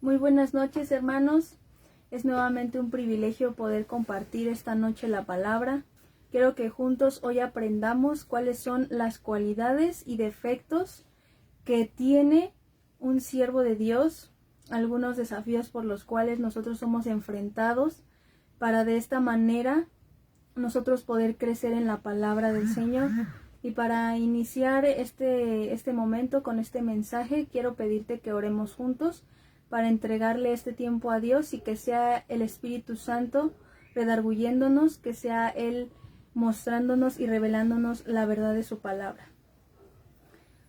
Muy buenas noches, hermanos. Es nuevamente un privilegio poder compartir esta noche la palabra. Quiero que juntos hoy aprendamos cuáles son las cualidades y defectos que tiene un siervo de Dios, algunos desafíos por los cuales nosotros somos enfrentados, para de esta manera nosotros poder crecer en la palabra del Señor. Y para iniciar este momento con este mensaje, quiero pedirte que oremos juntos para entregarle este tiempo a Dios y que sea el Espíritu Santo redarguyéndonos, que sea Él mostrándonos y revelándonos la verdad de su palabra.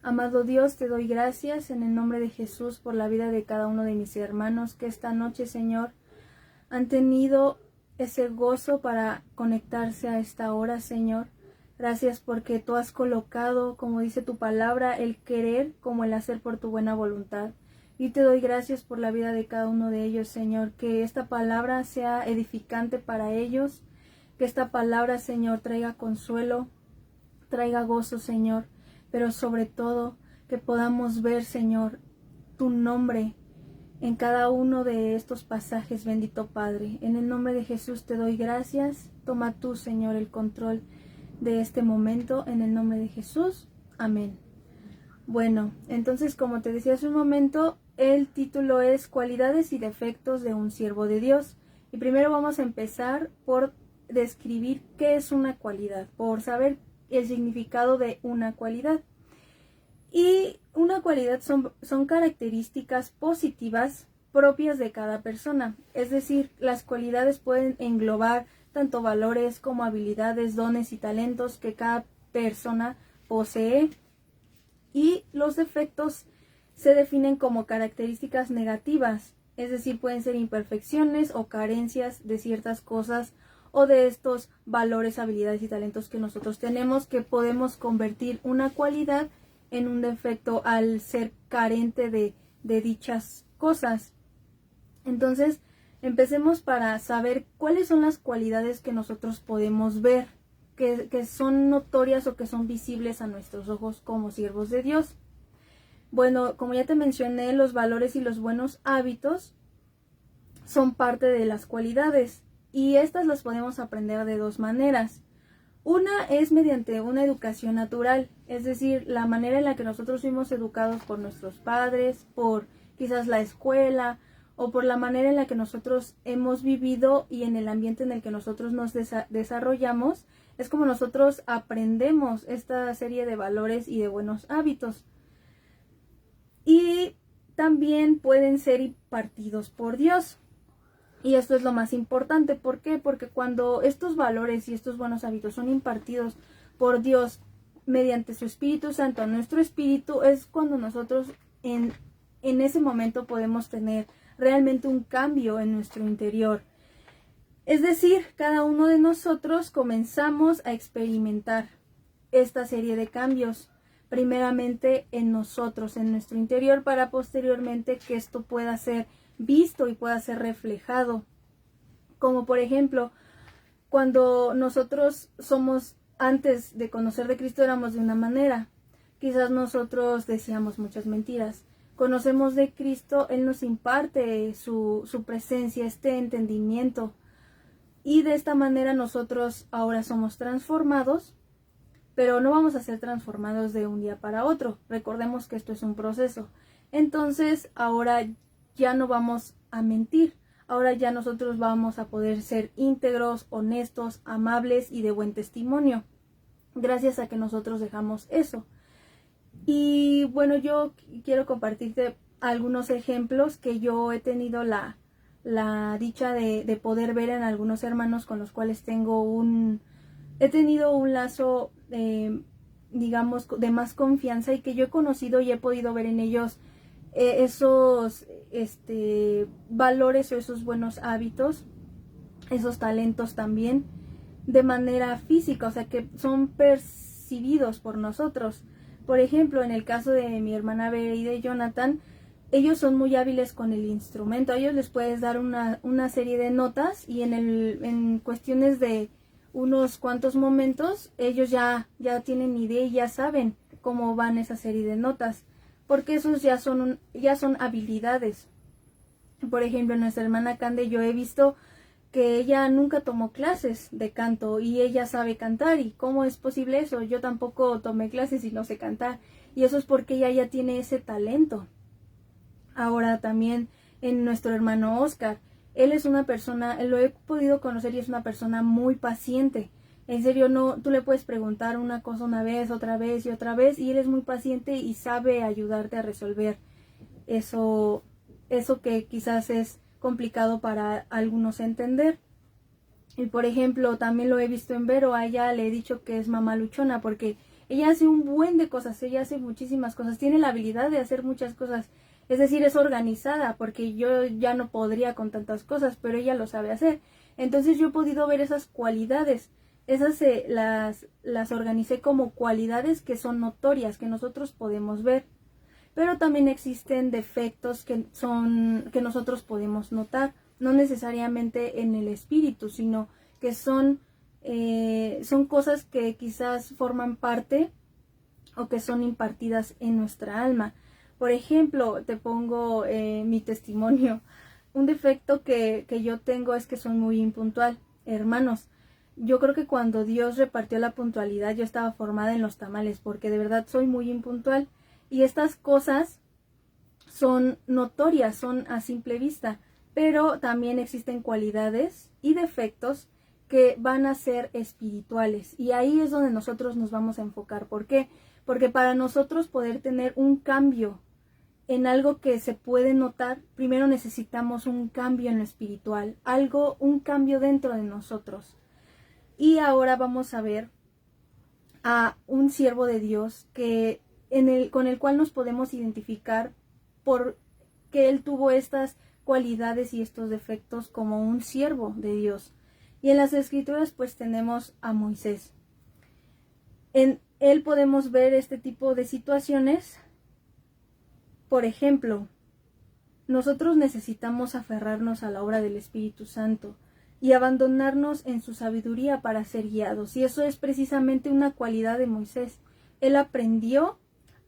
Amado Dios, te doy gracias en el nombre de Jesús por la vida de cada uno de mis hermanos que esta noche, Señor, han tenido ese gozo para conectarse a esta hora, Señor. Gracias porque tú has colocado, como dice tu palabra, el querer como el hacer por tu buena voluntad. Y te doy gracias por la vida de cada uno de ellos, Señor, que esta palabra sea edificante para ellos, que esta palabra, Señor, traiga consuelo, traiga gozo, Señor, pero sobre todo que podamos ver, Señor, tu nombre en cada uno de estos pasajes, bendito Padre. En el nombre de Jesús te doy gracias. Toma tú, Señor, el control de este momento, en el nombre de Jesús. Amén. Bueno, entonces, como te decía hace un momento, el título es Cualidades y defectos de un siervo de Dios. Y primero vamos a empezar por describir qué es una cualidad, por saber el significado de una cualidad. Y una cualidad son características positivas propias de cada persona. Es decir, las cualidades pueden englobar tanto valores como habilidades, dones y talentos que cada persona posee. Y los defectos se definen como características negativas, es decir, pueden ser imperfecciones o carencias de ciertas cosas o de estos valores, habilidades y talentos que nosotros tenemos, que podemos convertir una cualidad en un defecto al ser carente de dichas cosas. Entonces, empecemos para saber cuáles son las cualidades que nosotros podemos ver, que son notorias o que son visibles a nuestros ojos como siervos de Dios. Bueno, como ya te mencioné, los valores y los buenos hábitos son parte de las cualidades y estas las podemos aprender de dos maneras. Una es mediante una educación natural, es decir, la manera en la que nosotros fuimos educados por nuestros padres, por quizás la escuela o por la manera en la que nosotros hemos vivido y en el ambiente en el que nosotros nos desarrollamos. Es como nosotros aprendemos esta serie de valores y de buenos hábitos. Y también pueden ser impartidos por Dios. Y esto es lo más importante. ¿Por qué? Porque cuando estos valores y estos buenos hábitos son impartidos por Dios mediante su Espíritu Santo a nuestro espíritu, es cuando nosotros en ese momento podemos tener realmente un cambio en nuestro interior. Es decir, cada uno de nosotros comenzamos a experimentar esta serie de cambios, primeramente en nosotros, en nuestro interior, para posteriormente que esto pueda ser visto y pueda ser reflejado. Como por ejemplo, cuando nosotros antes de conocer de Cristo éramos de una manera. Quizás nosotros decíamos muchas mentiras. Conocemos de Cristo, Él nos imparte su presencia, este entendimiento. Y de esta manera nosotros ahora somos transformados, pero no vamos a ser transformados de un día para otro. Recordemos que esto es un proceso. Entonces, ahora ya no vamos a mentir. Ahora ya nosotros vamos a poder ser íntegros, honestos, amables y de buen testimonio. Gracias a que nosotros dejamos eso. Y bueno, yo quiero compartirte algunos ejemplos que yo he tenido la dicha de poder ver en algunos hermanos con los cuales he tenido un lazo, digamos, de más confianza y que yo he conocido y he podido ver en ellos esos valores o esos buenos hábitos, esos talentos también, de manera física, o sea, que son percibidos por nosotros. Por ejemplo, en el caso de mi hermana Bea y de Jonathan, ellos son muy hábiles con el instrumento. A ellos les puedes dar una serie de notas y en cuestiones de unos cuantos momentos, ellos ya tienen idea y ya saben cómo van esa serie de notas, porque esos ya son habilidades. Por ejemplo, nuestra hermana Cande, yo he visto que ella nunca tomó clases de canto y ella sabe cantar. ¿Y cómo es posible eso? Yo tampoco tomé clases y no sé cantar. Y eso es porque ella ya tiene ese talento. Ahora también en nuestro hermano Oscar, él es una persona, lo he podido conocer y es una persona muy paciente. En serio, no, tú le puedes preguntar una cosa una vez, otra vez y otra vez, y él es muy paciente y sabe ayudarte a resolver eso que quizás es complicado para algunos entender. Y por ejemplo, también lo he visto en Vero, a ella le he dicho que es mamá luchona porque ella hace un buen de cosas, ella hace muchísimas cosas, tiene la habilidad de hacer muchas cosas, es decir, es organizada, porque yo ya no podría con tantas cosas, pero ella lo sabe hacer. Entonces yo he podido ver esas cualidades, esas las organicé como cualidades que son notorias, que nosotros podemos ver. Pero también existen defectos que nosotros podemos notar, no necesariamente en el espíritu, sino que son cosas que quizás forman parte o que son impartidas en nuestra alma. Por ejemplo, te pongo mi testimonio. Un defecto que yo tengo es que soy muy impuntual. Hermanos, yo creo que cuando Dios repartió la puntualidad, yo estaba formada en los tamales, porque de verdad soy muy impuntual. Y estas cosas son notorias, son a simple vista, pero también existen cualidades y defectos que van a ser espirituales. Y ahí es donde nosotros nos vamos a enfocar. ¿Por qué? Porque para nosotros poder tener un cambio en algo que se puede notar, primero necesitamos un cambio en lo espiritual, un cambio dentro de nosotros. Y ahora vamos a ver a un siervo de Dios con el cual nos podemos identificar porque él tuvo estas cualidades y estos defectos como un siervo de Dios. Y en las escrituras pues tenemos a Moisés. En él podemos ver este tipo de situaciones. Por ejemplo, nosotros necesitamos aferrarnos a la obra del Espíritu Santo y abandonarnos en su sabiduría para ser guiados. Y eso es precisamente una cualidad de Moisés. Él aprendió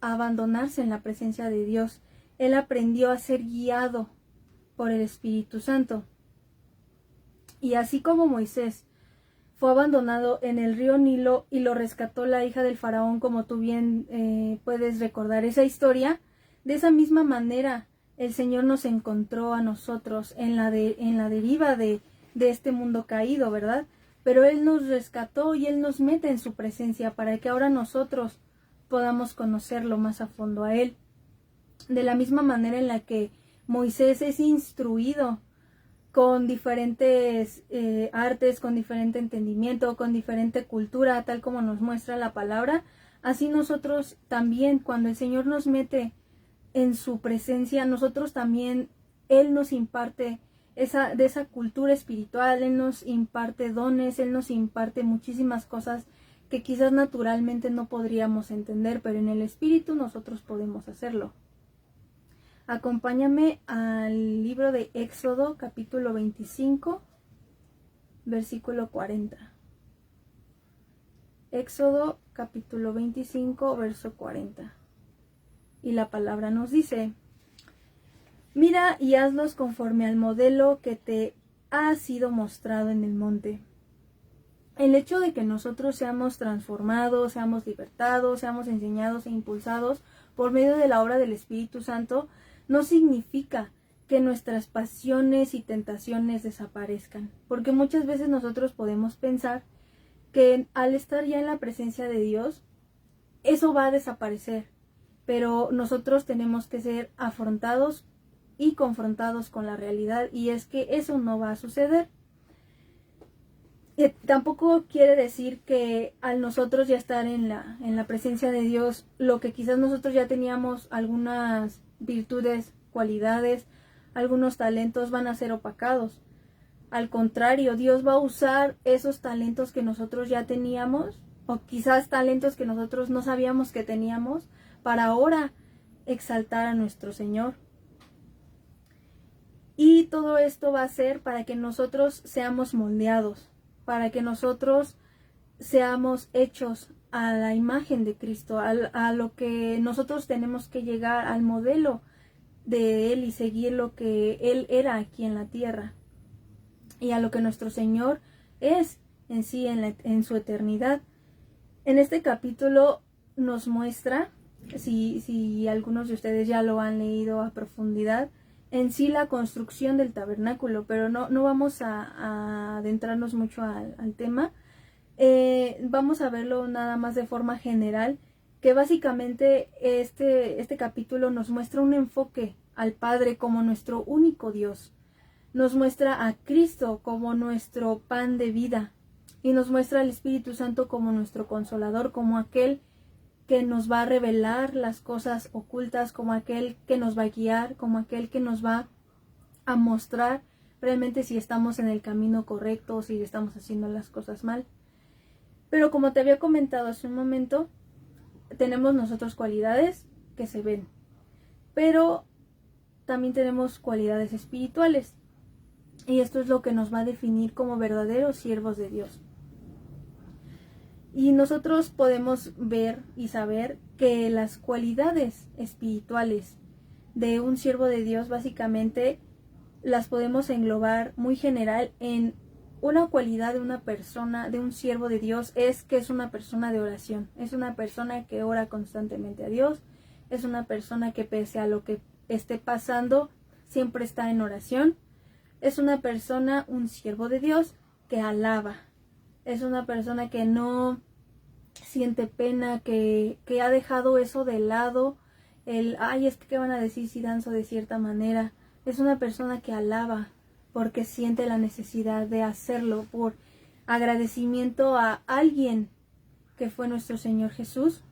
a abandonarse en la presencia de Dios. Él aprendió a ser guiado por el Espíritu Santo. Y así como Moisés fue abandonado en el río Nilo y lo rescató la hija del faraón, como tú bien puedes recordar esa historia, de esa misma manera el Señor nos encontró a nosotros en la deriva de este mundo caído, ¿verdad? Pero Él nos rescató y Él nos mete en su presencia para que ahora nosotros podamos conocerlo más a fondo a Él. De la misma manera en la que Moisés es instruido con diferentes artes, con diferente entendimiento, con diferente cultura, tal como nos muestra la palabra, así nosotros también, cuando el Señor nos mete en su presencia, nosotros también, Él nos imparte de esa cultura espiritual, Él nos imparte dones, Él nos imparte muchísimas cosas que quizás naturalmente no podríamos entender, pero en el Espíritu nosotros podemos hacerlo. Acompáñame al libro de Éxodo, capítulo 25, versículo 40. Éxodo, capítulo 25, verso 40. Y la palabra nos dice: mira y hazlos conforme al modelo que te ha sido mostrado en el monte. El hecho de que nosotros seamos transformados, seamos libertados, seamos enseñados e impulsados por medio de la obra del Espíritu Santo, no significa que nuestras pasiones y tentaciones desaparezcan, porque muchas veces nosotros podemos pensar que al estar ya en la presencia de Dios, eso va a desaparecer, pero nosotros tenemos que ser afrontados y confrontados con la realidad, y es que eso no va a suceder. Tampoco quiere decir que al nosotros ya estar en la presencia de Dios, lo que quizás nosotros ya teníamos, algunas virtudes, cualidades, algunos talentos, van a ser opacados. Al contrario, Dios va a usar esos talentos que nosotros ya teníamos, o quizás talentos que nosotros no sabíamos que teníamos, para ahora exaltar a nuestro Señor. Y todo esto va a ser para que nosotros seamos moldeados, para que nosotros seamos hechos a la imagen de Cristo, a lo que nosotros tenemos que llegar, al modelo de Él y seguir lo que Él era aquí en la tierra y a lo que nuestro Señor es en sí en su eternidad. En este capítulo nos muestra, si algunos de ustedes ya lo han leído a profundidad, en sí la construcción del tabernáculo, pero no vamos a adentrarnos mucho al tema. Vamos a verlo nada más de forma general, que básicamente este capítulo nos muestra un enfoque al Padre como nuestro único Dios, nos muestra a Cristo como nuestro pan de vida y nos muestra al Espíritu Santo como nuestro consolador, como aquel que nos va a revelar las cosas ocultas, como aquel que nos va a guiar, como aquel que nos va a mostrar realmente si estamos en el camino correcto o si estamos haciendo las cosas mal. Pero como te había comentado hace un momento, tenemos nosotros cualidades que se ven, pero también tenemos cualidades espirituales, y esto es lo que nos va a definir como verdaderos siervos de Dios. Y nosotros podemos ver y saber que las cualidades espirituales de un siervo de Dios básicamente las podemos englobar muy general en una cualidad de una persona, de un siervo de Dios, es que es una persona de oración, es una persona que ora constantemente a Dios, es una persona que pese a lo que esté pasando, siempre está en oración, es una persona, un siervo de Dios, que alaba, es una persona que no siente pena, que ha dejado eso de lado, ay, es que qué van a decir si danzo de cierta manera, es una persona que alaba, porque siente la necesidad de hacerlo por agradecimiento a alguien que fue nuestro Señor Jesús,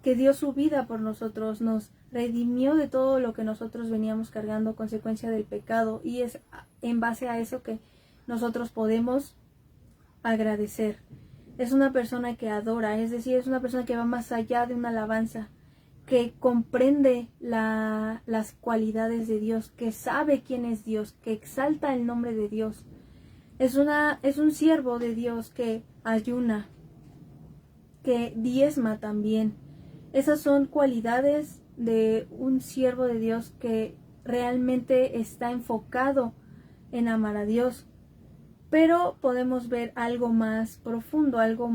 que dio su vida por nosotros, nos redimió de todo lo que nosotros veníamos cargando consecuencia del pecado, y es en base a eso que nosotros podemos agradecer. Es una persona que adora, es decir, es una persona que va más allá de una alabanza, que comprende las cualidades de Dios, que sabe quién es Dios, que exalta el nombre de Dios. Es un siervo de Dios que ayuna, que diezma también. Esas son cualidades de un siervo de Dios que realmente está enfocado en amar a Dios. Pero podemos ver algo más profundo, algo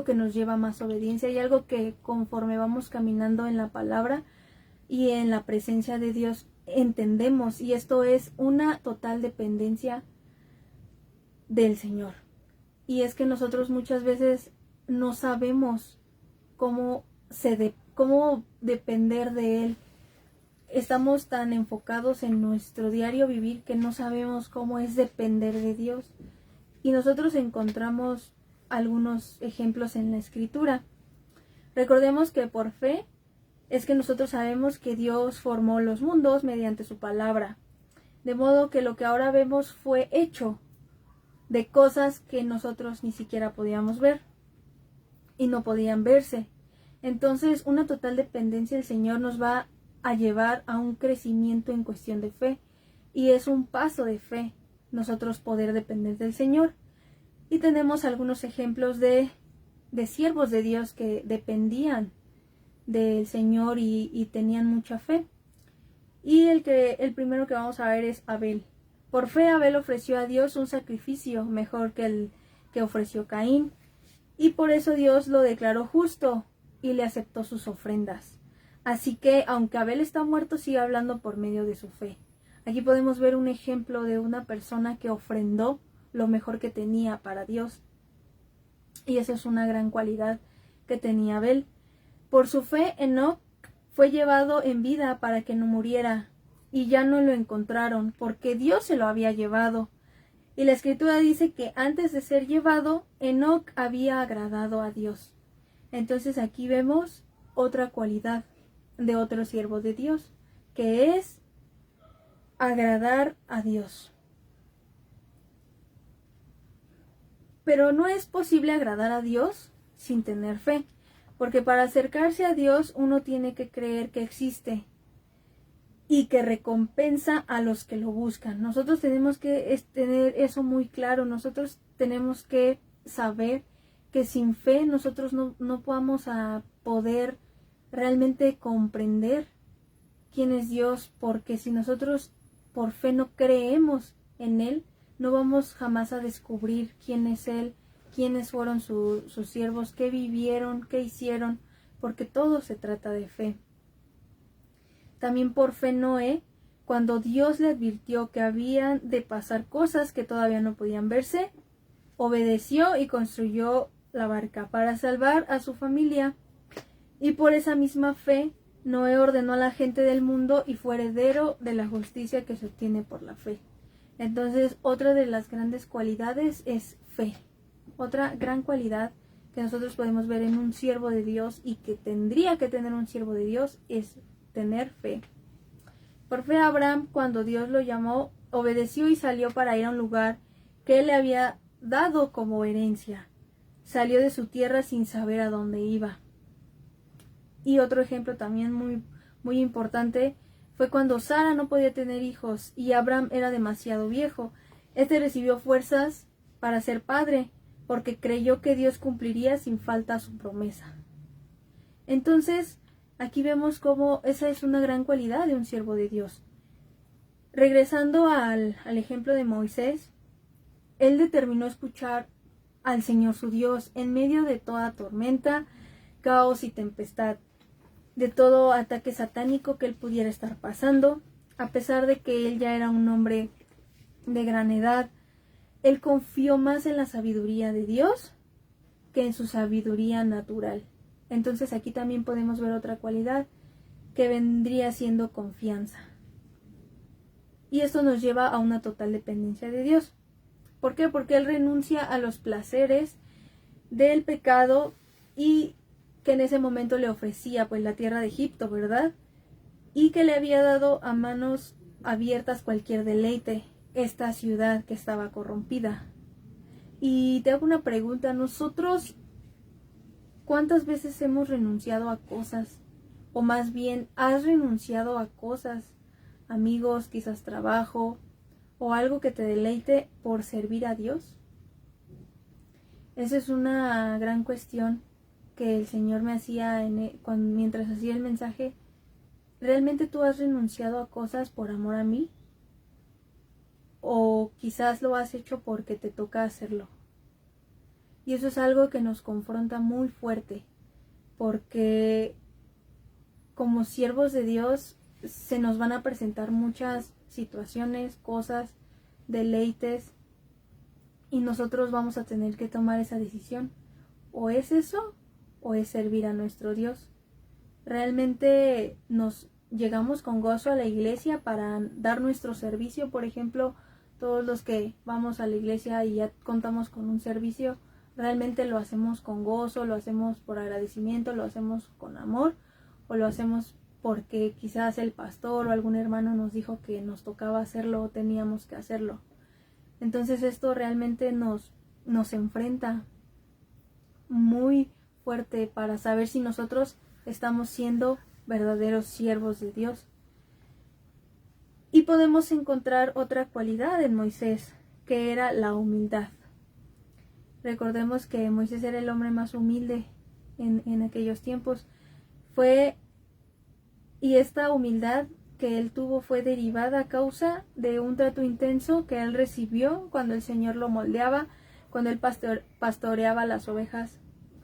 que nos lleva a más obediencia, y algo que conforme vamos caminando en la palabra y en la presencia de Dios entendemos, y esto es una total dependencia del Señor. Y es que nosotros muchas veces no sabemos cómo depender de Él. Estamos tan enfocados en nuestro diario vivir que no sabemos cómo es depender de Dios. Y nosotros encontramos algunos ejemplos en la Escritura. Recordemos que por fe es que nosotros sabemos que Dios formó los mundos mediante su palabra. De modo que lo que ahora vemos fue hecho de cosas que nosotros ni siquiera podíamos ver y no podían verse. Entonces, una total dependencia del Señor nos va a llevar a un crecimiento en cuestión de fe, y es un paso de fe nosotros poder depender del Señor. Y tenemos algunos ejemplos de siervos de Dios que dependían del Señor y tenían mucha fe. Y el primero que vamos a ver es Abel. Por fe Abel ofreció a Dios un sacrificio mejor que el que ofreció Caín, y por eso Dios lo declaró justo y le aceptó sus ofrendas. Así que, aunque Abel está muerto, sigue hablando por medio de su fe. Aquí podemos ver un ejemplo de una persona que ofrendó lo mejor que tenía para Dios. Y esa es una gran cualidad que tenía Abel. Por su fe, Enoc fue llevado en vida para que no muriera, y ya no lo encontraron, porque Dios se lo había llevado. Y la Escritura dice que antes de ser llevado, Enoc había agradado a Dios. Entonces aquí vemos otra cualidad de otro siervo de Dios, que es agradar a Dios. Pero no es posible agradar a Dios sin tener fe, porque para acercarse a Dios uno tiene que creer que existe y que recompensa a los que lo buscan. Nosotros tenemos que tener eso muy claro. Nosotros tenemos que saber que sin fe nosotros no vamos a poder realmente comprender quién es Dios, porque si nosotros por fe no creemos en Él, no vamos jamás a descubrir quién es Él, quiénes fueron sus siervos, qué vivieron, qué hicieron, porque todo se trata de fe. También por fe Noé, cuando Dios le advirtió que habían de pasar cosas que todavía no podían verse, obedeció y construyó la barca para salvar a su familia. Y por esa misma fe, Noé ordenó a la gente del mundo y fue heredero de la justicia que se obtiene por la fe. Entonces, otra de las grandes cualidades es fe. Otra gran cualidad que nosotros podemos ver en un siervo de Dios y que tendría que tener un siervo de Dios es tener fe. Por fe Abraham, cuando Dios lo llamó, obedeció y salió para ir a un lugar que él le había dado como herencia. Salió de su tierra sin saber a dónde iba. Y otro ejemplo también muy importante fue cuando Sara no podía tener hijos y Abraham era demasiado viejo. Este recibió fuerzas para ser padre, porque creyó que Dios cumpliría sin falta su promesa. Entonces, aquí vemos cómo esa es una gran cualidad de un siervo de Dios. Regresando al ejemplo de Moisés, él determinó escuchar al Señor su Dios en medio de toda tormenta, caos y tempestad, de todo ataque satánico que él pudiera estar pasando. A pesar de que él ya era un hombre de gran edad, él confió más en la sabiduría de Dios que en su sabiduría natural. Entonces aquí también podemos ver otra cualidad que vendría siendo confianza. Y esto nos lleva a una total dependencia de Dios. ¿Por qué? Porque él renuncia a los placeres del pecado y que en ese momento le ofrecía pues la tierra de Egipto, ¿verdad? Y que le había dado a manos abiertas cualquier deleite, esta ciudad que estaba corrompida. Y te hago una pregunta, nosotros, ¿cuántas veces hemos renunciado a cosas? O más bien, ¿has renunciado a cosas? Amigos, quizás trabajo, o algo que te deleite por servir a Dios. Esa es una gran cuestión que el Señor me hacía mientras hacía el mensaje. ¿Realmente tú has renunciado a cosas por amor a mí? O quizás lo has hecho porque te toca hacerlo. Y eso es algo que nos confronta muy fuerte, porque como siervos de Dios se nos van a presentar muchas situaciones, cosas, deleites, y nosotros vamos a tener que tomar esa decisión. O es eso, o es servir a nuestro Dios. Realmente nos llegamos con gozo a la iglesia para dar nuestro servicio. Por ejemplo, todos los que vamos a la iglesia y ya contamos con un servicio, realmente lo hacemos con gozo, lo hacemos por agradecimiento, lo hacemos con amor, o lo hacemos porque quizás el pastor o algún hermano nos dijo que nos tocaba hacerlo o teníamos que hacerlo. Entonces esto realmente nos enfrenta muy fuerte para saber si nosotros estamos siendo verdaderos siervos de Dios. Y podemos encontrar otra cualidad en Moisés, que era la humildad. Recordemos que Moisés era el hombre más humilde en aquellos tiempos. Y esta humildad que él tuvo fue derivada a causa de un trato intenso que él recibió cuando el Señor lo moldeaba, cuando él pastoreaba las ovejas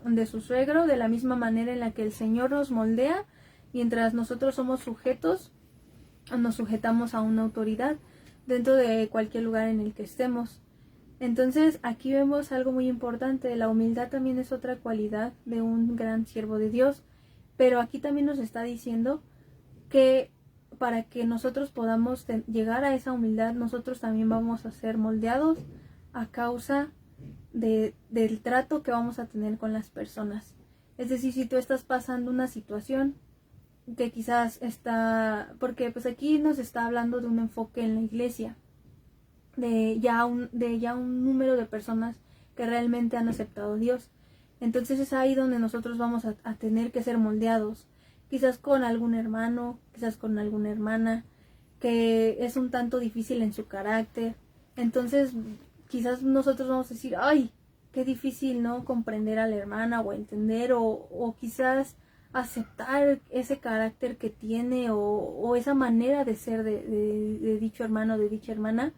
de su suegro, de la misma manera en la que el Señor nos moldea. Mientras nosotros somos sujetos, nos sujetamos a una autoridad dentro de cualquier lugar en el que estemos. Entonces aquí vemos algo muy importante. La humildad también es otra cualidad de un gran siervo de Dios, pero aquí también nos está diciendo que para que nosotros podamos llegar a esa humildad, nosotros también vamos a ser moldeados a causa del trato que vamos a tener con las personas. Es decir, si tú estás pasando una situación que quizás porque pues aquí nos está hablando de un enfoque en la iglesia, de ya un número de personas que realmente han aceptado a Dios. Entonces es ahí donde nosotros vamos a tener que ser moldeados, quizás con algún hermano, quizás con alguna hermana que es un tanto difícil en su carácter. Entonces quizás nosotros vamos a decir, ay, qué difícil, ¿no? Comprender a la hermana o entender, o quizás aceptar ese carácter que tiene o esa manera de ser de dicho hermano, de dicha hermana.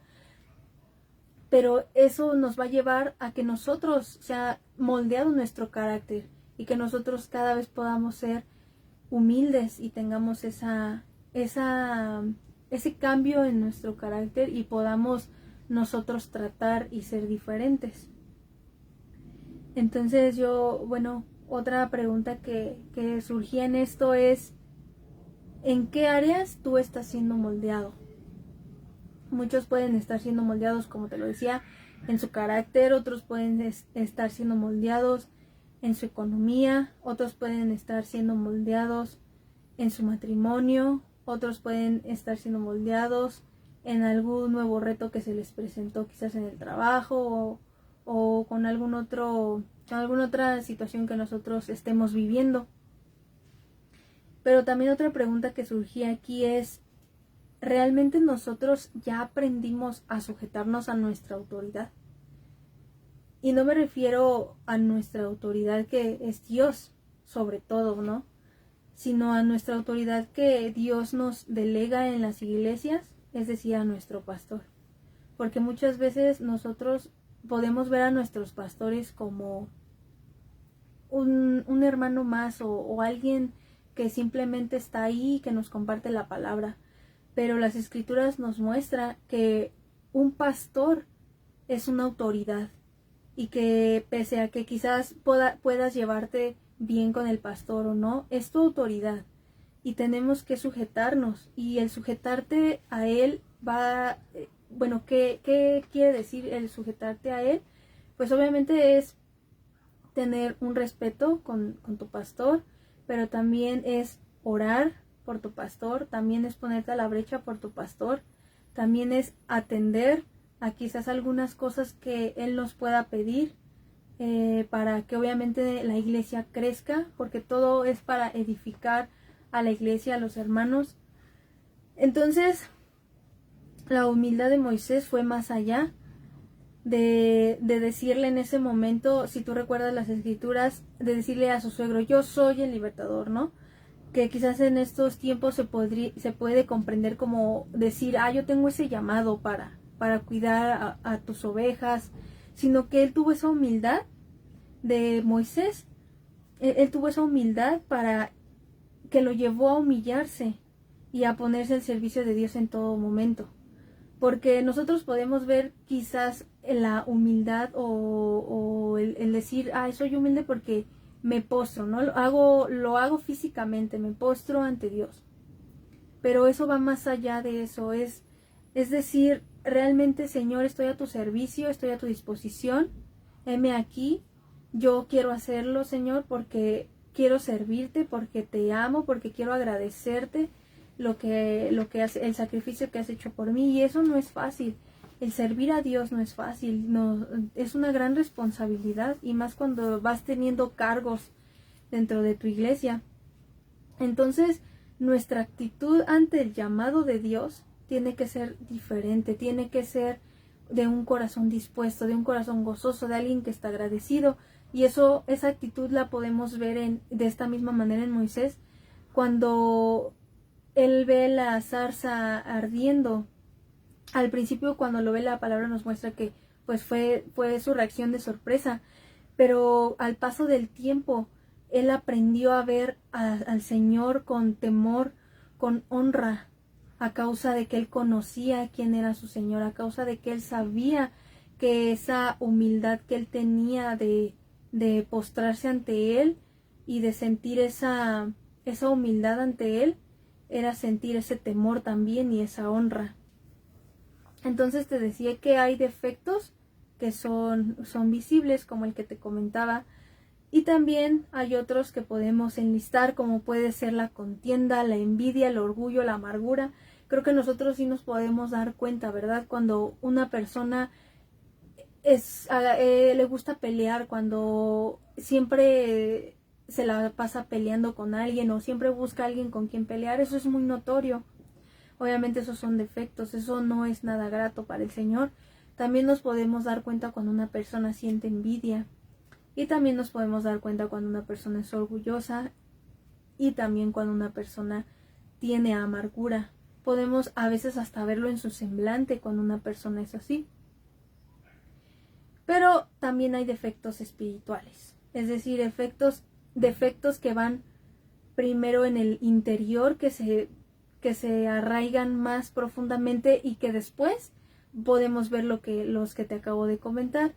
Pero eso nos va a llevar a que nosotros sea moldeado nuestro carácter y que nosotros cada vez podamos ser humildes y tengamos ese cambio en nuestro carácter y podamos nosotros tratar y ser diferentes. Entonces otra pregunta que surgía en esto es, ¿en qué áreas tú estás siendo moldeado? Muchos pueden estar siendo moldeados, como te lo decía, en su carácter, otros pueden estar siendo moldeados en su economía, otros pueden estar siendo moldeados en su matrimonio, otros pueden estar siendo moldeados en algún nuevo reto que se les presentó quizás en el trabajo o con alguna otra situación que nosotros estemos viviendo. Pero también otra pregunta que surgía aquí es, ¿realmente nosotros ya aprendimos a sujetarnos a nuestra autoridad? Y no me refiero a nuestra autoridad que es Dios, sobre todo, ¿no? Sino a nuestra autoridad que Dios nos delega en las iglesias, es decir, a nuestro pastor. Porque muchas veces nosotros podemos ver a nuestros pastores como un hermano más o alguien que simplemente está ahí, que nos comparte la palabra. Pero las escrituras nos muestran que un pastor es una autoridad y que pese a que quizás puedas llevarte bien con el pastor o no, es tu autoridad y tenemos que sujetarnos, y el sujetarte a él ¿qué quiere decir el sujetarte a él? Pues obviamente es tener un respeto con tu pastor, pero también es orar por tu pastor, también es ponerte a la brecha por tu pastor, también es atender a quizás algunas cosas que él nos pueda pedir para que obviamente la iglesia crezca, porque todo es para edificar a la iglesia, a los hermanos. Entonces, la humildad de Moisés fue más allá de decirle en ese momento, si tú recuerdas las escrituras, de decirle a su suegro, yo soy el libertador, ¿no? Que quizás en estos tiempos se puede comprender como decir, yo tengo ese llamado para cuidar a tus ovejas, sino que él tuvo esa humildad de Moisés, él tuvo esa humildad para que lo llevó a humillarse y a ponerse al servicio de Dios en todo momento. Porque nosotros podemos ver quizás la humildad o el decir, soy humilde porque me postro, ¿no? Lo hago físicamente, me postro ante Dios. Pero eso va más allá de eso, es decir, realmente, Señor, estoy a tu servicio, estoy a tu disposición, heme aquí, yo quiero hacerlo, Señor, porque quiero servirte, porque te amo, porque quiero agradecerte el sacrificio que has hecho por mí, y eso no es fácil. El servir a Dios no es fácil, no, es una gran responsabilidad, y más cuando vas teniendo cargos dentro de tu iglesia. Entonces, nuestra actitud ante el llamado de Dios tiene que ser diferente, tiene que ser de un corazón dispuesto, de un corazón gozoso, de alguien que está agradecido. Y esa actitud la podemos ver de esta misma manera en Moisés, cuando él ve la zarza ardiendo. Al principio, cuando lo ve, la palabra nos muestra que pues fue su reacción de sorpresa, pero al paso del tiempo él aprendió a ver al Señor con temor, con honra, a causa de que él conocía quién era su Señor, a causa de que él sabía que esa humildad que él tenía de postrarse ante él y de sentir esa humildad ante él, era sentir ese temor también y esa honra. Entonces te decía que hay defectos que son visibles, como el que te comentaba, y también hay otros que podemos enlistar, como puede ser la contienda, la envidia, el orgullo, la amargura. Creo que nosotros sí nos podemos dar cuenta, ¿verdad? Cuando una persona le gusta pelear, cuando siempre se la pasa peleando con alguien o siempre busca a alguien con quien pelear, eso es muy notorio. Obviamente esos son defectos, eso no es nada grato para el Señor. También nos podemos dar cuenta cuando una persona siente envidia, y también nos podemos dar cuenta cuando una persona es orgullosa. y también cuando una persona tiene amargura. Podemos a veces hasta verlo en su semblante cuando una persona es así. Pero también hay defectos espirituales, es decir, defectos que van primero en el interior, que se arraigan más profundamente y que después podemos ver los que te acabo de comentar.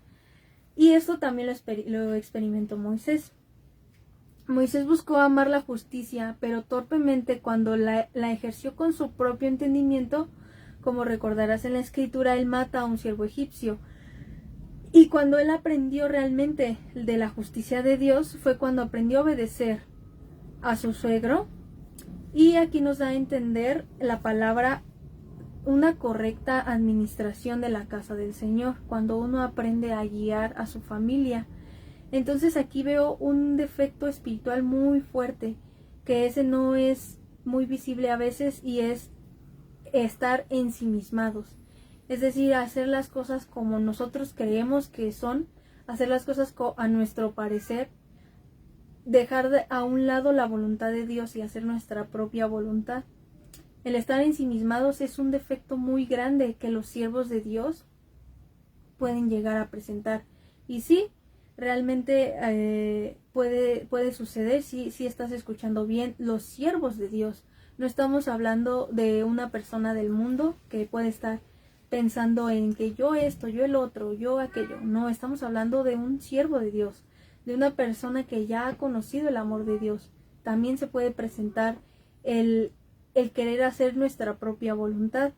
Y esto también lo experimentó Moisés. Moisés buscó amar la justicia, pero torpemente cuando la ejerció con su propio entendimiento, como recordarás en la escritura, él mata a un siervo egipcio. Y cuando él aprendió realmente de la justicia de Dios, fue cuando aprendió a obedecer a su suegro. Y aquí nos da a entender la palabra una correcta administración de la casa del Señor, cuando uno aprende a guiar a su familia. Entonces aquí veo un defecto espiritual muy fuerte, que ese no es muy visible a veces, y es estar ensimismados. Es decir, hacer las cosas como nosotros creemos que son, hacer las cosas a nuestro parecer, dejar a un lado la voluntad de Dios y hacer nuestra propia voluntad. El estar ensimismados es un defecto muy grande que los siervos de Dios pueden llegar a presentar. Y sí, realmente puede suceder si estás escuchando bien, los siervos de Dios. No estamos hablando de una persona del mundo que puede estar pensando en que yo esto, yo el otro, yo aquello. No, estamos hablando de un siervo de Dios, de una persona que ya ha conocido el amor de Dios. También se puede presentar el querer hacer nuestra propia voluntad.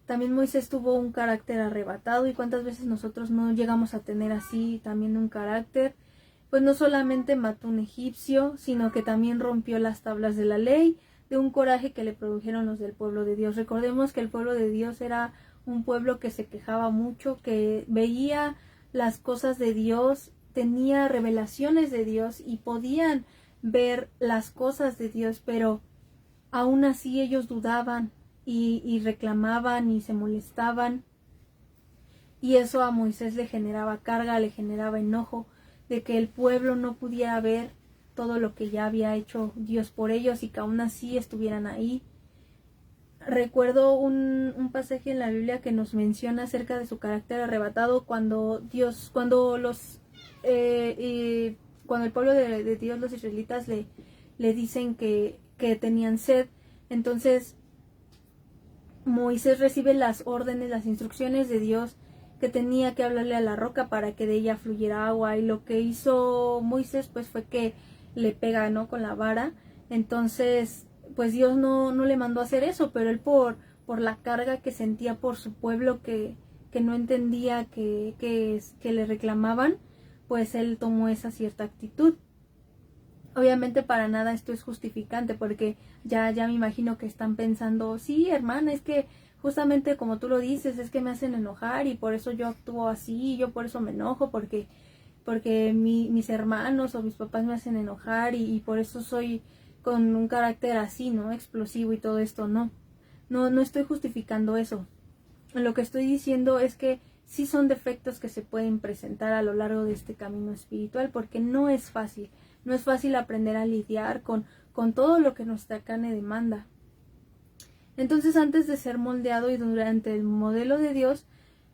También Moisés tuvo un carácter arrebatado, y cuántas veces nosotros no llegamos a tener así también un carácter. Pues no solamente mató un egipcio, sino que también rompió las tablas de la ley, de un coraje que le produjeron los del pueblo de Dios. Recordemos que el pueblo de Dios era un pueblo que se quejaba mucho, que veía las cosas de Dios, tenía revelaciones de Dios y podían ver las cosas de Dios, pero aún así ellos dudaban y reclamaban y se molestaban, y eso a Moisés le generaba carga, le generaba enojo de que el pueblo no pudiera ver todo lo que ya había hecho Dios por ellos y que aún así estuvieran ahí. Recuerdo un pasaje en la Biblia que nos menciona acerca de su carácter arrebatado cuando el pueblo de Dios, los israelitas, le dicen que tenían sed. Entonces Moisés recibe las órdenes, las instrucciones de Dios, que tenía que hablarle a la roca para que de ella fluyera agua, y lo que hizo Moisés pues fue que le pega, ¿no?, con la vara. Entonces pues Dios no le mandó a hacer eso, pero él por la carga que sentía por su pueblo, que no entendía que le reclamaban, pues él tomó esa cierta actitud. Obviamente para nada esto es justificante, porque ya me imagino que están pensando, sí, hermana, es que justamente como tú lo dices, es que me hacen enojar y por eso yo actúo así, yo por eso me enojo, porque mis hermanos o mis papás me hacen enojar y por eso soy con un carácter así, ¿no?, explosivo y todo esto. No estoy justificando eso. Lo que estoy diciendo es que sí son defectos que se pueden presentar a lo largo de este camino espiritual, porque no es fácil. No es fácil aprender a lidiar con todo lo que nuestra carne demanda. Entonces, antes de ser moldeado y durante el modelo de Dios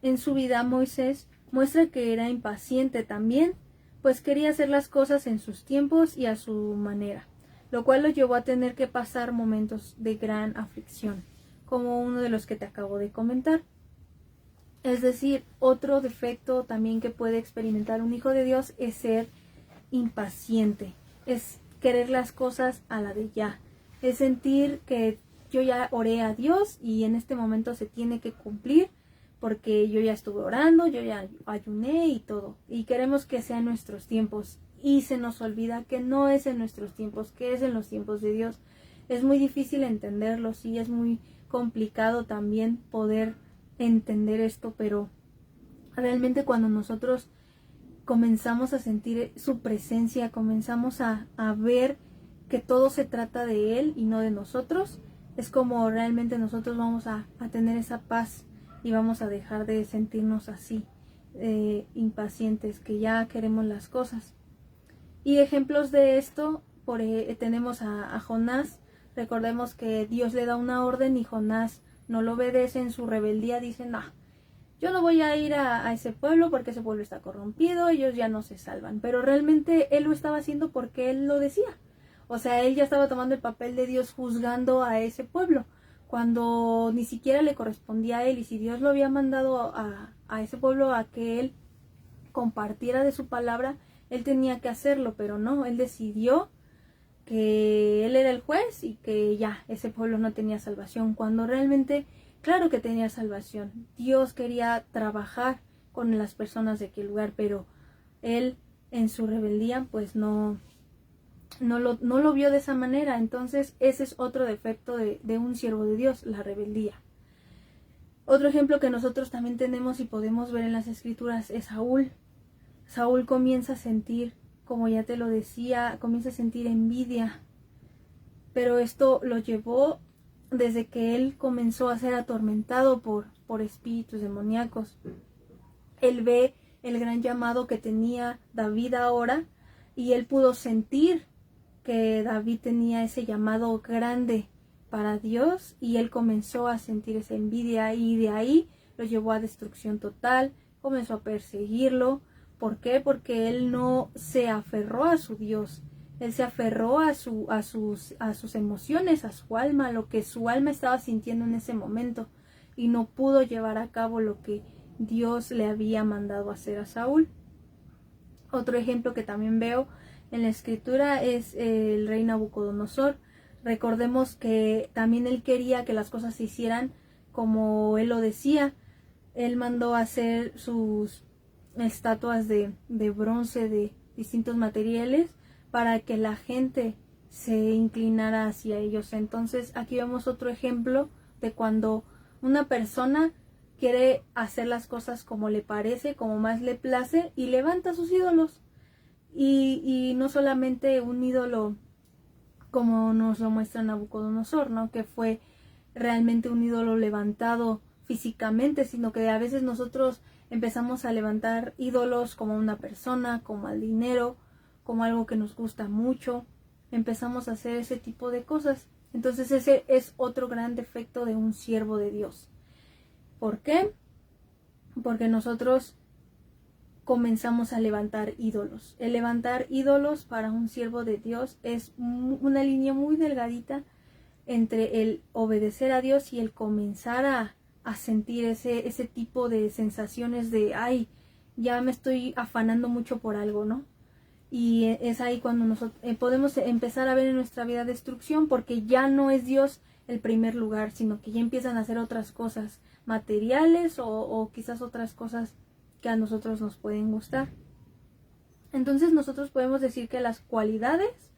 en su vida, Moisés muestra que era impaciente también, pues quería hacer las cosas en sus tiempos y a su manera, lo cual lo llevó a tener que pasar momentos de gran aflicción, como uno de los que te acabo de comentar. Es decir, otro defecto también que puede experimentar un hijo de Dios es ser impaciente, es querer las cosas a la de ya, es sentir que yo ya oré a Dios y en este momento se tiene que cumplir porque yo ya estuve orando, yo ya ayuné y todo, y queremos que sea en nuestros tiempos, y se nos olvida que no es en nuestros tiempos, que es en los tiempos de Dios. Es muy difícil entenderlo, sí, es muy complicado también poder entender esto, pero realmente cuando nosotros comenzamos a sentir su presencia, comenzamos a ver que todo se trata de Él y no de nosotros, es como realmente nosotros vamos a tener esa paz y vamos a dejar de sentirnos así, impacientes, que ya queremos las cosas. Y ejemplos de esto, tenemos a Jonás. Recordemos que Dios le da una orden y Jonás no lo obedece. En su rebeldía dice, no, yo no voy a ir a ese pueblo porque ese pueblo está corrompido, ellos ya no se salvan. Pero realmente él lo estaba haciendo porque él lo decía. O sea, él ya estaba tomando el papel de Dios juzgando a ese pueblo, cuando ni siquiera le correspondía a él. Y si Dios lo había mandado a ese pueblo a que él compartiera de su palabra, él tenía que hacerlo, pero no, él decidió que él era el juez y que ya, ese pueblo no tenía salvación, cuando realmente, claro que tenía salvación. Dios quería trabajar con las personas de aquel lugar, pero él en su rebeldía pues no lo vio de esa manera. Entonces ese es otro defecto de un siervo de Dios, la rebeldía. Otro ejemplo que nosotros también tenemos y podemos ver en las escrituras es Saúl. Saúl comienza a sentir, como ya te lo decía, comienza a sentir envidia, pero esto lo llevó desde que él comenzó a ser atormentado por espíritus demoníacos. Él ve el gran llamado que tenía David ahora y él pudo sentir que David tenía ese llamado grande para Dios y él comenzó a sentir esa envidia y de ahí lo llevó a destrucción total, comenzó a perseguirlo. ¿Por qué? Porque él no se aferró a su Dios, él se aferró a sus emociones, a su alma, lo que su alma estaba sintiendo en ese momento y no pudo llevar a cabo lo que Dios le había mandado hacer a Saúl. Otro ejemplo que también veo en la escritura es el rey Nabucodonosor. Recordemos que también él quería que las cosas se hicieran como él lo decía. Él mandó hacer sus estatuas de bronce de distintos materiales para que la gente se inclinara hacia ellos. Entonces aquí vemos otro ejemplo de cuando una persona quiere hacer las cosas como le parece, como más le place y levanta sus ídolos. Y no solamente un ídolo como nos lo muestra Nabucodonosor, ¿no? Que fue realmente un ídolo levantado físicamente, sino que a veces nosotros empezamos a levantar ídolos como una persona, como al dinero, como algo que nos gusta mucho. Empezamos a hacer ese tipo de cosas. Entonces ese es otro gran defecto de un siervo de Dios. ¿Por qué? Porque nosotros comenzamos a levantar ídolos. El levantar ídolos para un siervo de Dios es una línea muy delgadita entre el obedecer a Dios y el comenzar a sentir ese tipo de sensaciones de, ay, ya me estoy afanando mucho por algo, ¿no? Y es ahí cuando nosotros podemos empezar a ver en nuestra vida destrucción, porque ya no es Dios el primer lugar, sino que ya empiezan a hacer otras cosas materiales o quizás otras cosas que a nosotros nos pueden gustar. Entonces nosotros podemos decir que las cualidades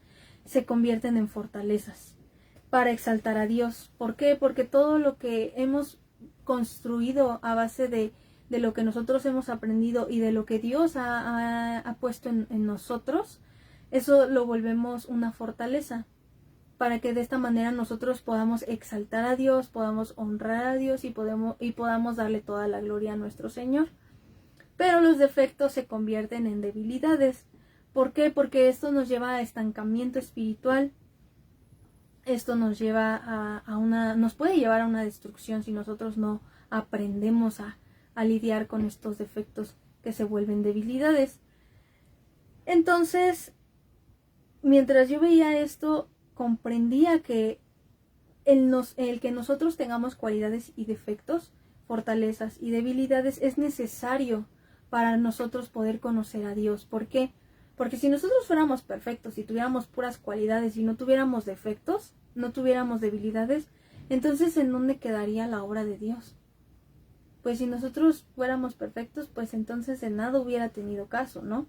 se convierten en fortalezas para exaltar a Dios. ¿Por qué? Porque todo lo que hemos construido a base de lo que nosotros hemos aprendido y de lo que Dios ha puesto en nosotros, eso lo volvemos una fortaleza, para que de esta manera nosotros podamos exaltar a Dios, podamos honrar a Dios y podamos darle toda la gloria a nuestro Señor. Pero los defectos se convierten en debilidades. ¿Por qué? Porque esto nos lleva a estancamiento espiritual. Esto nos lleva nos puede llevar a una destrucción si nosotros no aprendemos a lidiar con estos defectos que se vuelven debilidades. Entonces, mientras yo veía esto, comprendía que el que nosotros tengamos cualidades y defectos, fortalezas y debilidades es necesario para nosotros poder conocer a Dios. ¿Por qué? Porque si nosotros fuéramos perfectos y tuviéramos puras cualidades y no tuviéramos defectos, no tuviéramos debilidades, entonces ¿en dónde quedaría la obra de Dios? Pues si nosotros fuéramos perfectos, pues entonces de nada hubiera tenido caso, ¿no?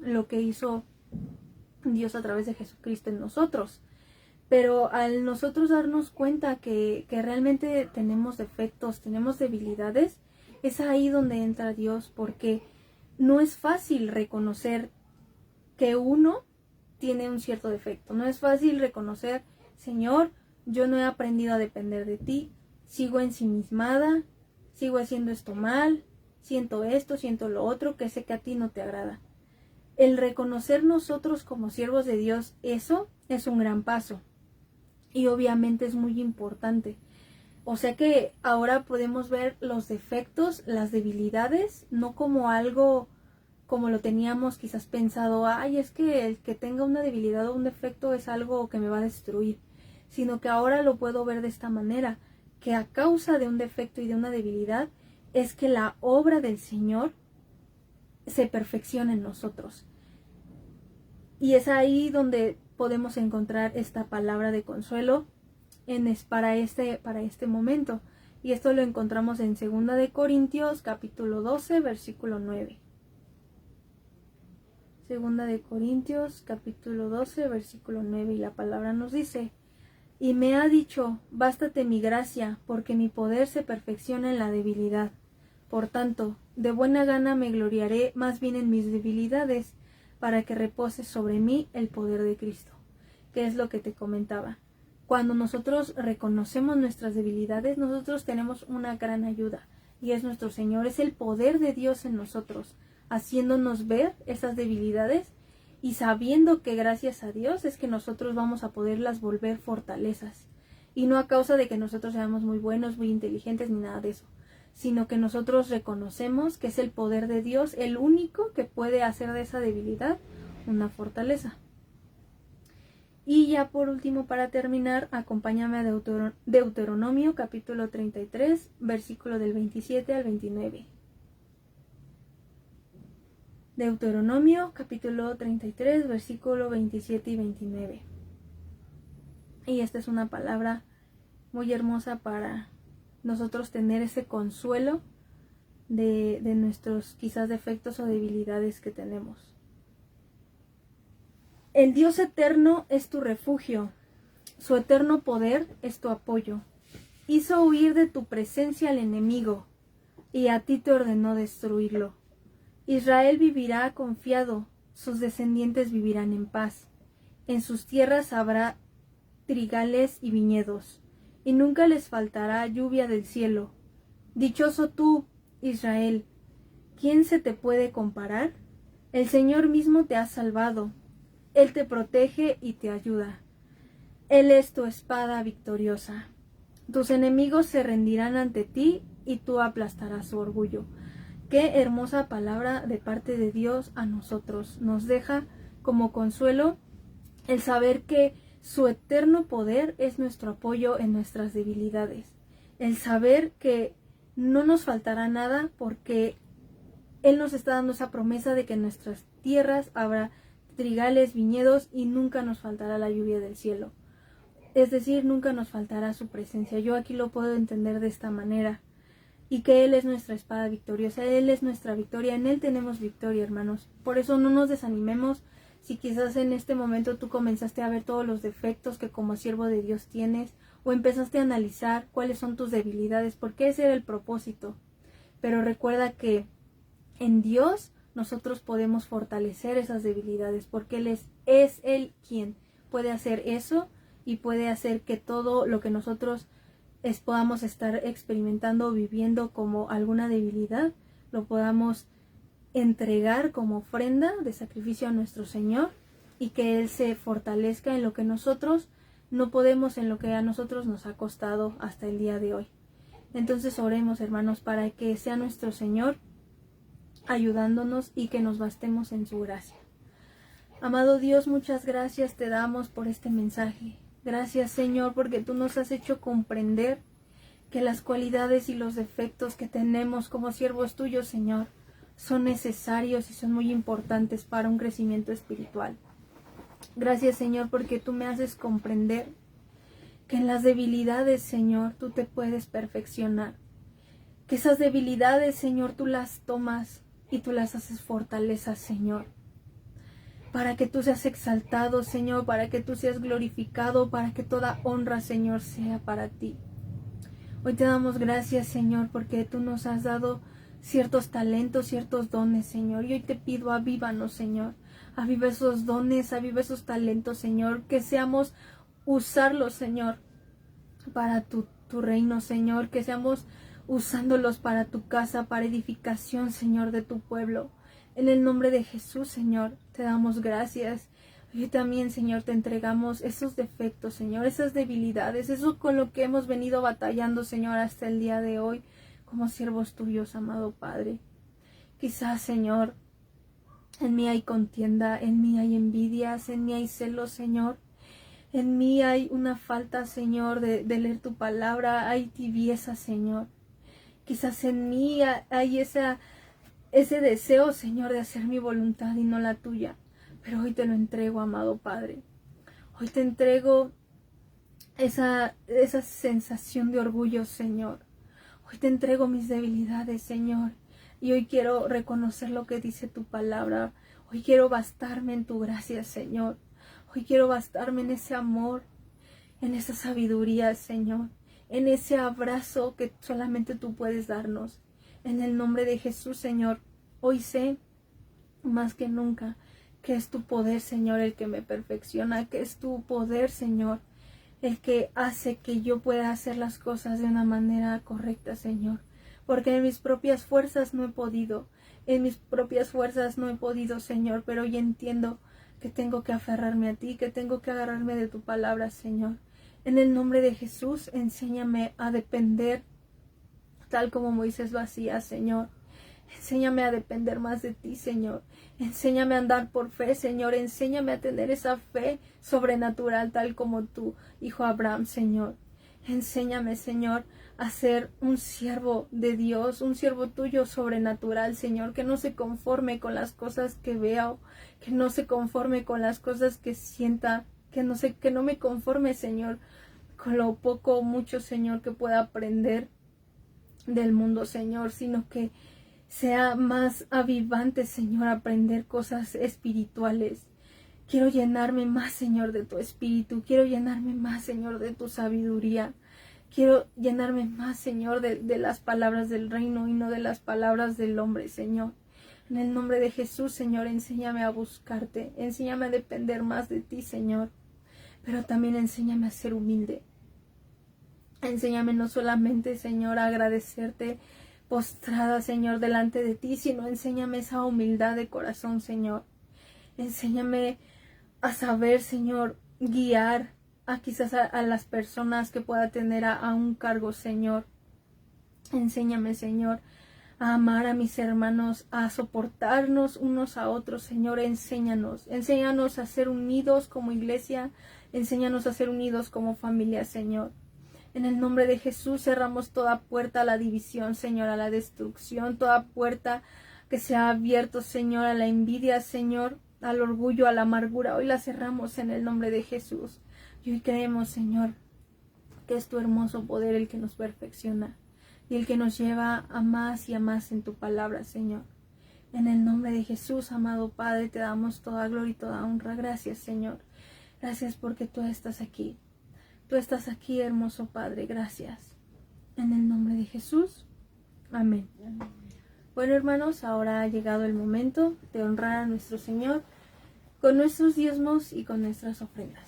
Lo que hizo Dios a través de Jesucristo en nosotros. Pero al nosotros darnos cuenta que realmente tenemos defectos, tenemos debilidades, es ahí donde entra Dios, porque no es fácil reconocer que uno tiene un cierto defecto. No es fácil reconocer, Señor, yo no he aprendido a depender de ti, sigo ensimismada, sigo haciendo esto mal, siento esto, siento lo otro, que sé que a ti no te agrada. el reconocer nosotros como siervos de Dios, eso es un gran paso. Y obviamente es muy importante. O sea que ahora podemos ver los defectos, las debilidades, no como algo como lo teníamos quizás pensado, ay, es que el que tenga una debilidad o un defecto es algo que me va a destruir, sino que ahora lo puedo ver de esta manera, que a causa de un defecto y de una debilidad es que la obra del Señor se perfecciona en nosotros. Y es ahí donde podemos encontrar esta palabra de consuelo para este momento. Y esto lo encontramos en 2 de Corintios capítulo 12 versículo 9. 2 de Corintios capítulo 12 versículo 9, y la palabra nos dice: y me ha dicho, bástate mi gracia, porque mi poder se perfecciona en la debilidad. Por tanto, de buena gana me gloriaré más bien en mis debilidades, para que repose sobre mí el poder de Cristo. ¿Qué es lo que te comentaba? Cuando nosotros reconocemos nuestras debilidades, nosotros tenemos una gran ayuda, y es nuestro Señor, es el poder de Dios en nosotros, haciéndonos ver esas debilidades y sabiendo que gracias a Dios es que nosotros vamos a poderlas volver fortalezas. Y no a causa de que nosotros seamos muy buenos, muy inteligentes, ni nada de eso, sino que nosotros reconocemos que es el poder de Dios el único que puede hacer de esa debilidad una fortaleza. Y ya por último, para terminar, acompáñame a Deuteronomio capítulo 33, versículo del 27 al 29. Deuteronomio capítulo 33, versículo 27 y 29. Y esta es una palabra muy hermosa para nosotros tener ese consuelo de nuestros quizás defectos o debilidades que tenemos. El Dios eterno es tu refugio, su eterno poder es tu apoyo. Hizo huir de tu presencia al enemigo, y a ti te ordenó destruirlo. Israel vivirá confiado, sus descendientes vivirán en paz. En sus tierras habrá trigales y viñedos, y nunca les faltará lluvia del cielo. Dichoso tú, Israel, ¿quién se te puede comparar? El Señor mismo te ha salvado, Él te protege y te ayuda. Él es tu espada victoriosa. Tus enemigos se rendirán ante ti y tú aplastarás su orgullo. Qué hermosa palabra de parte de Dios a nosotros. Nos deja como consuelo el saber que su eterno poder es nuestro apoyo en nuestras debilidades. El saber que no nos faltará nada porque Él nos está dando esa promesa de que en nuestras tierras habrá trigales, viñedos y nunca nos faltará la lluvia del cielo. Es decir, nunca nos faltará su presencia. Yo aquí lo puedo entender de esta manera. Y que Él es nuestra espada victoriosa, Él es nuestra victoria, en Él tenemos victoria, hermanos. Por eso no nos desanimemos si quizás en este momento tú comenzaste a ver todos los defectos que como siervo de Dios tienes, o empezaste a analizar cuáles son tus debilidades, porque ese era el propósito. Pero recuerda que en Dios nosotros podemos fortalecer esas debilidades, porque Él es Él quien puede hacer eso y puede hacer que todo lo que nosotros podamos estar experimentando o viviendo como alguna debilidad, lo podamos entregar como ofrenda de sacrificio a nuestro Señor, y que Él se fortalezca en lo que nosotros no podemos, en lo que a nosotros nos ha costado hasta el día de hoy. Entonces oremos, hermanos, para que sea nuestro Señor ayudándonos y que nos bastemos en su gracia. Amado Dios, muchas gracias te damos por este mensaje. Gracias, Señor, porque tú nos has hecho comprender que las cualidades y los defectos que tenemos como siervos tuyos, Señor, son necesarios y son muy importantes para un crecimiento espiritual. Gracias, Señor, porque tú me haces comprender que en las debilidades, Señor, tú te puedes perfeccionar. Que esas debilidades, Señor, tú las tomas y tú las haces fortalezas, Señor. Para que tú seas exaltado, Señor, para que tú seas glorificado, para que toda honra, Señor, sea para ti. Hoy te damos gracias, Señor, porque tú nos has dado ciertos talentos, ciertos dones, Señor. Y hoy te pido, avívanos, Señor. Aviva esos dones, aviva esos talentos, Señor. Que seamos usarlos, Señor, para tu reino, Señor. Que seamos usándolos para tu casa, para edificación, Señor, de tu pueblo. En el nombre de Jesús, Señor, te damos gracias. Y también, Señor, te entregamos esos defectos, Señor, esas debilidades, eso con lo que hemos venido batallando, Señor, hasta el día de hoy, como siervos tuyos, amado Padre. Quizás, Señor, en mí hay contienda, en mí hay envidias, en mí hay celos, Señor. En mí hay una falta, Señor, de leer tu palabra, hay tibieza, Señor. Quizás en mí hay ese deseo, Señor, de hacer mi voluntad y no la tuya. Pero hoy te lo entrego, amado Padre. Hoy te entrego esa sensación de orgullo, Señor. Hoy te entrego mis debilidades, Señor. Y hoy quiero reconocer lo que dice tu palabra. Hoy quiero bastarme en tu gracia, Señor. Hoy quiero bastarme en ese amor, en esa sabiduría, Señor. En ese abrazo que solamente tú puedes darnos. En el nombre de Jesús, Señor. Hoy sé más que nunca que es tu poder, Señor, el que me perfecciona, que es tu poder, Señor, el que hace que yo pueda hacer las cosas de una manera correcta, Señor. Porque en mis propias fuerzas no he podido, Señor, pero hoy entiendo que tengo que aferrarme a ti, que tengo que agarrarme de tu palabra, Señor. En el nombre de Jesús, enséñame a depender tal como Moisés lo hacía, Señor. Enséñame a depender más de ti, Señor. Enséñame a andar por fe, Señor. Enséñame a tener esa fe sobrenatural tal como tu hijo Abraham, Señor. Enséñame, Señor, a ser un siervo de Dios, un siervo tuyo sobrenatural, Señor, que no se conforme con las cosas que veo, que no se conforme con las cosas que sienta, que no me conforme, Señor, con lo poco o mucho, Señor, que pueda aprender del mundo, Señor, sino que sea más avivante, Señor, aprender cosas espirituales. Quiero llenarme más, Señor, de tu espíritu. Quiero llenarme más, Señor, de tu sabiduría. Quiero llenarme más, Señor, de las palabras del reino y no de las palabras del hombre, Señor. En el nombre de Jesús, Señor, enséñame a buscarte. Enséñame a depender más de ti, Señor. Pero también enséñame a ser humilde. Enséñame no solamente, Señor, a agradecerte postrada, Señor, delante de ti, sino enséñame esa humildad de corazón, Señor. Enséñame a saber, Señor, guiar quizás a las personas que pueda tener a un cargo, Señor. Enséñame, Señor, a amar a mis hermanos, a soportarnos unos a otros, Señor. Enséñanos a ser unidos como iglesia, enséñanos a ser unidos como familia, Señor. En el nombre de Jesús cerramos toda puerta a la división, Señor, a la destrucción, toda puerta que se ha abierto, Señor, a la envidia, Señor, al orgullo, a la amargura. Hoy la cerramos en el nombre de Jesús. Y hoy creemos, Señor, que es tu hermoso poder el que nos perfecciona y el que nos lleva a más y a más en tu palabra, Señor. En el nombre de Jesús, amado Padre, te damos toda gloria y toda honra. Gracias, Señor. Gracias porque tú estás aquí. Tú estás aquí, hermoso Padre, gracias. En el nombre de Jesús. Amén. Bueno, hermanos, ahora ha llegado el momento de honrar a nuestro Señor con nuestros diezmos y con nuestras ofrendas.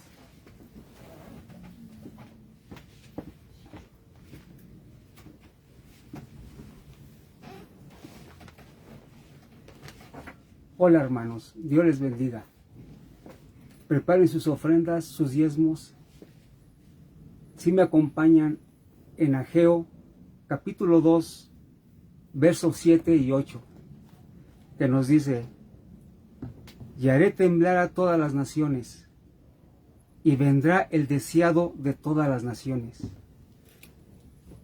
Hola, hermanos, Dios les bendiga. Preparen sus ofrendas, sus diezmos. Si me acompañan en Ageo, capítulo 2, versos 7 y 8, que nos dice: y haré temblar a todas las naciones, y vendrá el deseado de todas las naciones,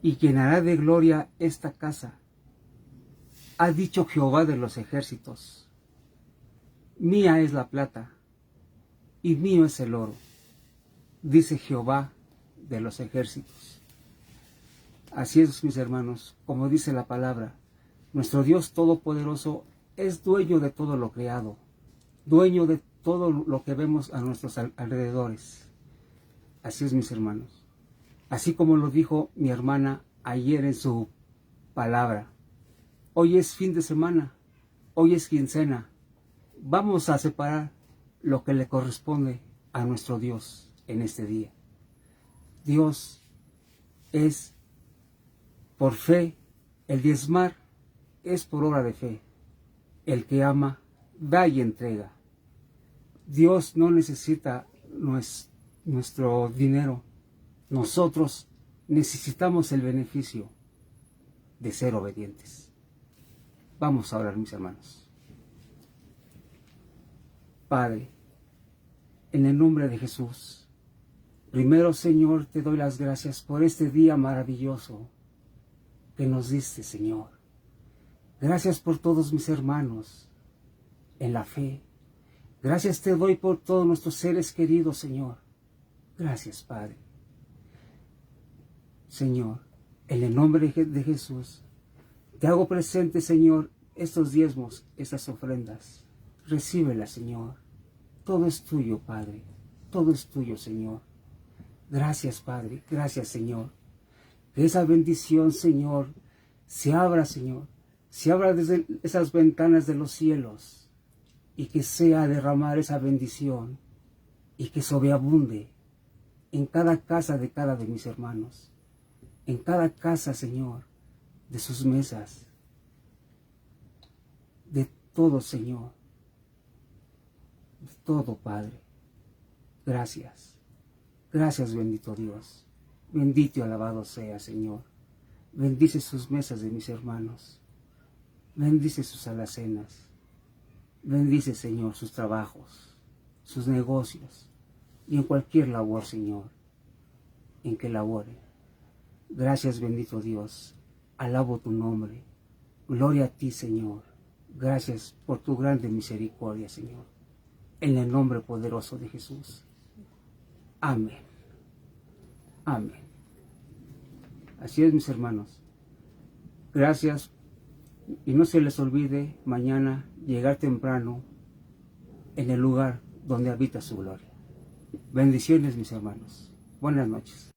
y llenará de gloria esta casa. Ha dicho Jehová de los ejércitos: mía es la plata, y mío es el oro, dice Jehová de los ejércitos. Así es, mis hermanos, como dice la palabra, nuestro Dios Todopoderoso es dueño de todo lo creado, dueño de todo lo que vemos a nuestros alrededores. Así es, mis hermanos. Así como lo dijo mi hermana ayer en su palabra, hoy es fin de semana, hoy es quincena. Vamos a separar lo que le corresponde a nuestro Dios en este día. Dios es por fe, el diezmar es por obra de fe. El que ama, da y entrega. Dios no necesita nuestro dinero. Nosotros necesitamos el beneficio de ser obedientes. Vamos a orar, mis hermanos. Padre, en el nombre de Jesús, primero, Señor, te doy las gracias por este día maravilloso que nos diste, Señor. Gracias por todos mis hermanos en la fe. Gracias te doy por todos nuestros seres queridos, Señor. Gracias, Padre. Señor, en el nombre de Jesús, te hago presente, Señor, estos diezmos, estas ofrendas. Recíbelas, Señor. Todo es tuyo, Padre. Todo es tuyo, Señor. Gracias, Padre. Gracias, Señor. Que esa bendición, Señor, se abra, Señor. Se abra desde esas ventanas de los cielos y que sea derramar esa bendición y que sobreabunde en cada casa de cada de mis hermanos. En cada casa, Señor, de sus mesas. De todo, Señor. De todo, Padre. Gracias. Gracias, bendito Dios. Bendito y alabado sea, Señor. Bendice sus mesas de mis hermanos. Bendice sus alacenas. Bendice, Señor, sus trabajos, sus negocios y en cualquier labor, Señor, en que labore. Gracias, bendito Dios. Alabo tu nombre. Gloria a ti, Señor. Gracias por tu grande misericordia, Señor. En el nombre poderoso de Jesús. Amén. Amén. Así es, mis hermanos. Gracias. Y no se les olvide mañana llegar temprano en el lugar donde habita su gloria. Bendiciones, mis hermanos. Buenas noches.